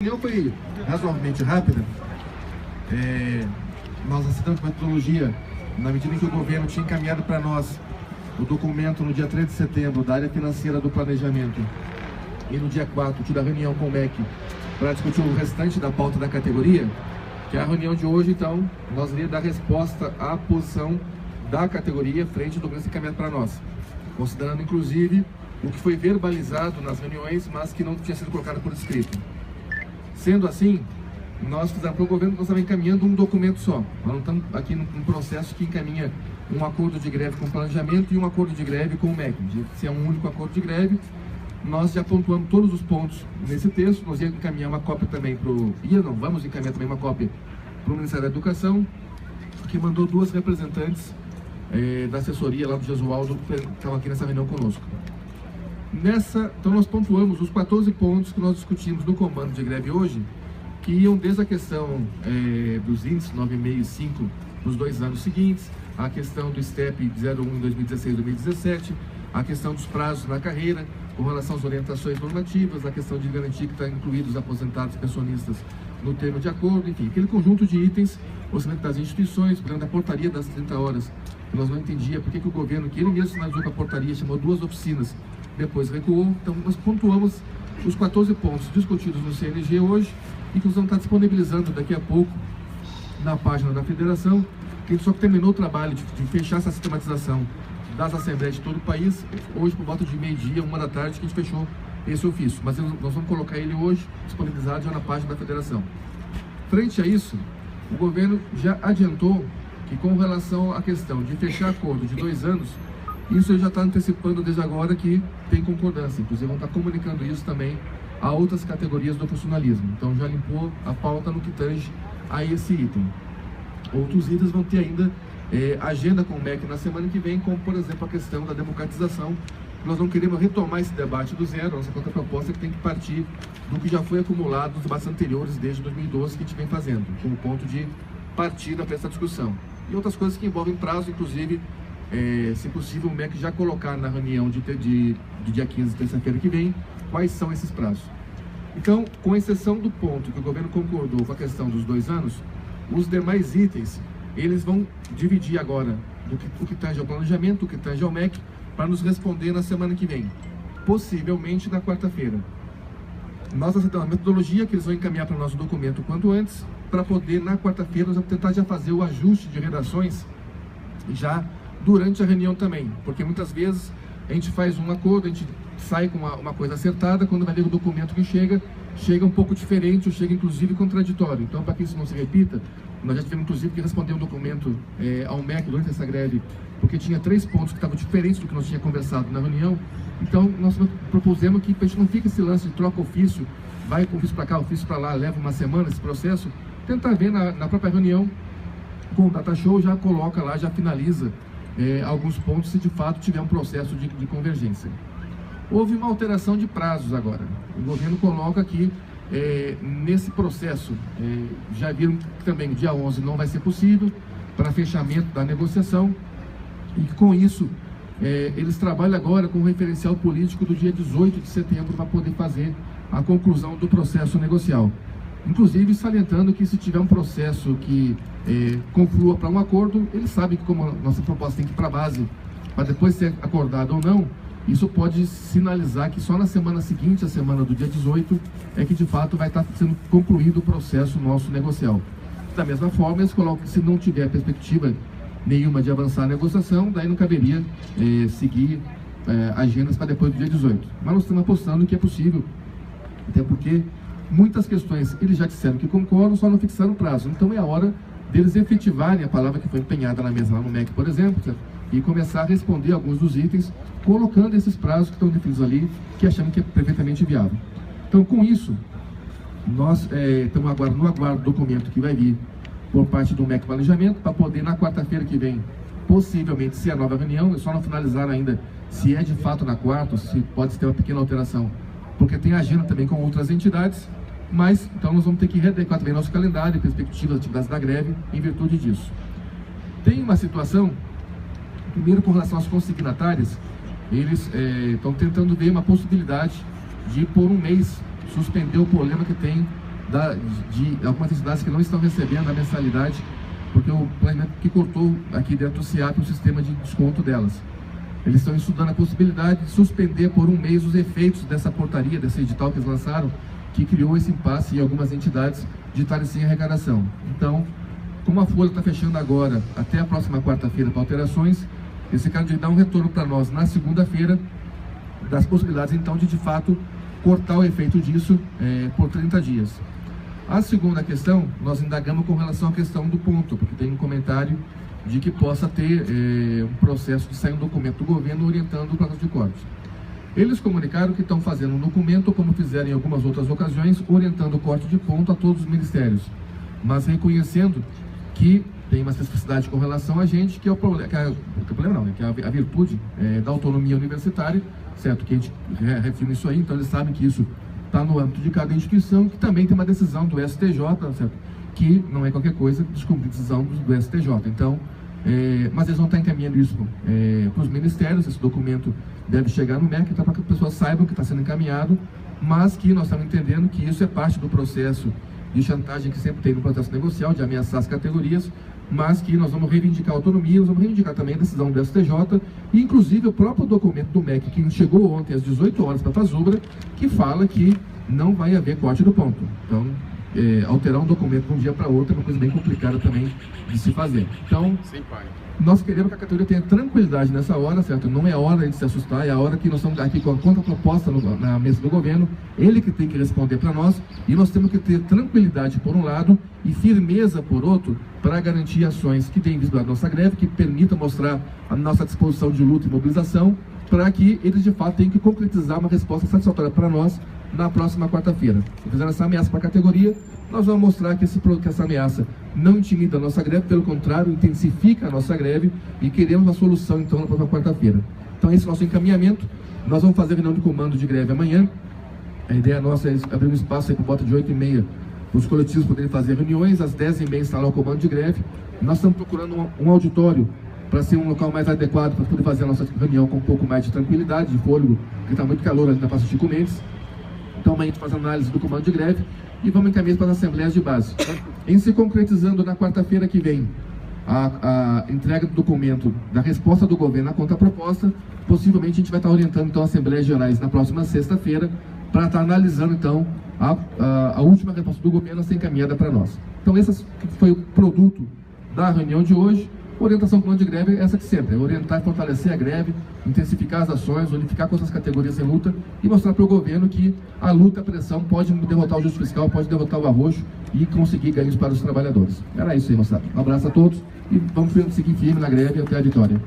reunião foi razoavelmente rápida. Nós aceitamos a metodologia na medida em que o governo tinha encaminhado para nós o documento no dia 3 de setembro da área financeira do planejamento e no dia 4 tive a reunião com o MEC para discutir o restante da pauta da categoria, que é a reunião de hoje. Então nós iremos dar resposta à posição da categoria frente ao documento encaminhado para nós, considerando inclusive o que foi verbalizado nas reuniões, mas que não tinha sido colocado por escrito. Sendo assim, nós fizemos para o governo que nós estamos encaminhando um documento só. Nós não estamos aqui num processo que encaminha um acordo de greve com o planejamento e um acordo de greve com o MEC. Se é um único acordo de greve, nós já pontuamos todos os pontos nesse texto. Nós íamos encaminhar uma cópia também vamos encaminhar também uma cópia para o Ministério da Educação, que mandou 2 representantes da assessoria lá do Jesualdo, que estavam aqui nessa reunião conosco. Então nós pontuamos os 14 pontos que nós discutimos no comando de greve hoje, que iam desde a questão dos índices 9,5 e 5 nos 2 anos seguintes, a questão do STEP 01 em 2016 e 2017, a questão dos prazos na carreira, com relação às orientações normativas, a questão de garantir que está incluídos os aposentados e pensionistas no termo de acordo, enfim, aquele conjunto de itens, orçamento das instituições, problema da portaria das 30 horas, que nós não entendíamos porque que o governo, que ele mesmo sinalizou com a portaria, chamou 2 oficinas, depois recuou. Então nós pontuamos os 14 pontos discutidos no CNG hoje e que nós vamos estar disponibilizando daqui a pouco na página da federação, que a gente só terminou o trabalho de fechar essa sistematização das assembleias de todo o país, hoje por volta de meio-dia, 1 da tarde, que a gente fechou esse ofício, mas nós vamos colocar ele hoje disponibilizado já na página da federação. Frente a isso, o governo já adiantou que com relação à questão de fechar acordo de 2 anos, isso ele já está antecipando desde agora que tem concordância, inclusive vão estar comunicando isso também a outras categorias do funcionalismo. Então já limpou a pauta no que tange a esse item. Outros itens vão ter ainda agenda com o MEC na semana que vem, como por exemplo a questão da democratização. Nós não queremos retomar esse debate do zero. Nossa contraproposta é que tem que partir do que já foi acumulado nos debates anteriores desde 2012 que a gente vem fazendo, como ponto de partida para essa discussão. E outras coisas que envolvem prazo, inclusive, se possível, o MEC já colocar na reunião do dia 15, terça-feira que vem, quais são esses prazos. Então, com exceção do ponto que o governo concordou com a questão dos 2 anos, os demais itens, eles vão dividir agora o que tange ao planejamento, o que tange ao MEC, para nos responder na semana que vem, possivelmente na quarta-feira. Nós aceitamos a metodologia que eles vão encaminhar para o nosso documento quanto antes, para poder, na quarta-feira, nós vamos tentar já fazer o ajuste de redações já durante a reunião também, porque muitas vezes a gente faz um acordo, a gente sai com uma coisa acertada, quando vai ler o documento que chega um pouco diferente, ou chega inclusive contraditório. Então, para que isso não se repita, nós já tivemos inclusive que responder um documento ao MEC durante essa greve, porque tinha 3 pontos que estavam diferentes do que nós tínhamos conversado na reunião. Então, nós propusemos que, para a gente não fique esse lance de troca ofício, vai com ofício para cá, ofício para lá, leva uma semana esse processo, tentar ver na própria reunião, com o data show, já coloca lá, já finaliza alguns pontos, se de fato tiver um processo de convergência. Houve uma alteração de prazos agora. O governo coloca aqui, nesse processo, já viram que também dia 11 não vai ser possível, para fechamento da negociação, e com isso, eles trabalham agora com o referencial político do dia 18 de setembro para poder fazer a conclusão do processo negocial. Inclusive salientando que se tiver um processo que conflua para um acordo, eles sabem que como a nossa proposta tem que ir para a base, para depois ser acordado ou não, isso pode sinalizar que só na semana seguinte, a semana do dia 18, é que de fato vai estar sendo concluído o processo nosso negocial. Da mesma forma, eles colocam que se não tiver perspectiva nenhuma de avançar a negociação, daí não caberia seguir agendas para depois do dia 18. Mas nós estamos apostando que é possível, até porque muitas questões eles já disseram que concordam, só não fixaram prazo. Então é a hora deles efetivarem a palavra que foi empenhada na mesa lá no MEC, por exemplo, e começar a responder alguns dos itens, colocando esses prazos que estão definidos ali, que achamos que é perfeitamente viável. Então, com isso, nós estamos agora no aguardo do documento que vai vir por parte do MEC Planejamento, para poder, na quarta-feira que vem, possivelmente ser a nova reunião. É só não finalizar ainda se é de fato na quarta, ou se pode ter uma pequena alteração, porque tem agenda também com outras entidades, mas então nós vamos ter que readequar também nosso calendário e perspectiva das atividades da greve em virtude disso. Tem uma situação, primeiro com relação às consignatárias, eles estão tentando ver uma possibilidade de por um mês suspender o problema que tem de algumas entidades que não estão recebendo a mensalidade, porque o planejamento que cortou aqui dentro do SIAP o sistema de desconto delas. Eles estão estudando a possibilidade de suspender por um mês os efeitos dessa portaria, desse edital que eles lançaram, que criou esse impasse em algumas entidades de estarem sem arrecadação. Então, como a folha está fechando agora, até a próxima quarta-feira para alterações, esse cara de dar um retorno para nós na segunda-feira, das possibilidades então de fato cortar o efeito disso por 30 dias. A segunda questão, nós indagamos com relação à questão do ponto, porque tem um comentário de que possa ter um processo de sair um documento do governo orientando o processo de corte. Eles comunicaram que estão fazendo um documento, como fizeram em algumas outras ocasiões, orientando o corte de ponto a todos os ministérios, mas reconhecendo que tem uma especificidade com relação a gente, que é o problema, que é a virtude da autonomia universitária, certo? Que a gente refirma isso aí, então eles sabem que isso está no âmbito de cada instituição, que também tem uma decisão do STJ, certo? Que não é qualquer coisa, descumprir decisão do STJ. Então, mas eles vão estar encaminhando isso para os ministérios. Esse documento deve chegar no MEC, então, para que as pessoas saibam que está sendo encaminhado, mas que nós estamos entendendo que isso é parte do processo de chantagem que sempre tem no processo negocial, de ameaçar as categorias, mas que nós vamos reivindicar a autonomia, nós vamos reivindicar também a decisão do STJ, e inclusive o próprio documento do MEC, que chegou ontem às 18 horas para a Fazubra, que fala que não vai haver corte do ponto. Então, alterar um documento de um dia para outro é uma coisa bem complicada também de se fazer. Então, nós queremos que a categoria tenha tranquilidade nessa hora, certo? Não é hora de se assustar, é a hora que nós estamos aqui com a contraproposta na mesa do governo, ele que tem que responder para nós, e nós temos que ter tranquilidade por um lado e firmeza por outro, para garantir ações que deem visibilidade à nossa greve, que permitam mostrar a nossa disposição de luta e mobilização, para que eles de fato tenham que concretizar uma resposta satisfatória para nós na próxima quarta-feira. Se fizer essa ameaça para a categoria, nós vamos mostrar que essa ameaça não intimida a nossa greve, pelo contrário, intensifica a nossa greve, e queremos uma solução então na próxima quarta-feira. Então esse é o nosso encaminhamento. Nós vamos fazer reunião de comando de greve amanhã. A ideia nossa é abrir um espaço aí por volta de 8h30 para os coletivos poderem fazer reuniões, às 10h30 instalar o comando de greve. Nós estamos procurando um auditório para ser um local mais adequado para poder fazer a nossa reunião com um pouco mais de tranquilidade, de fôlego, porque está muito calor ali na Praça Chico Mendes. Então amanhã a gente faz análise do comando de greve e vamos encaminhar para as assembleias de base. Em se concretizando na quarta-feira que vem a entrega do documento da resposta do governo à contraproposta, possivelmente a gente vai estar orientando então as assembleias gerais na próxima sexta-feira para estar analisando então a última resposta do governo a ser encaminhada para nós. Então esse foi o produto da reunião de hoje. Orientação do plano de greve é essa que sempre, é orientar e fortalecer a greve, intensificar as ações, unificar com essas categorias em luta e mostrar para o governo que a luta, a pressão pode derrotar o justo fiscal, pode derrotar o arroxo e conseguir ganhos para os trabalhadores. Era isso aí, moçada. Um abraço a todos e vamos seguir firme na greve até a vitória.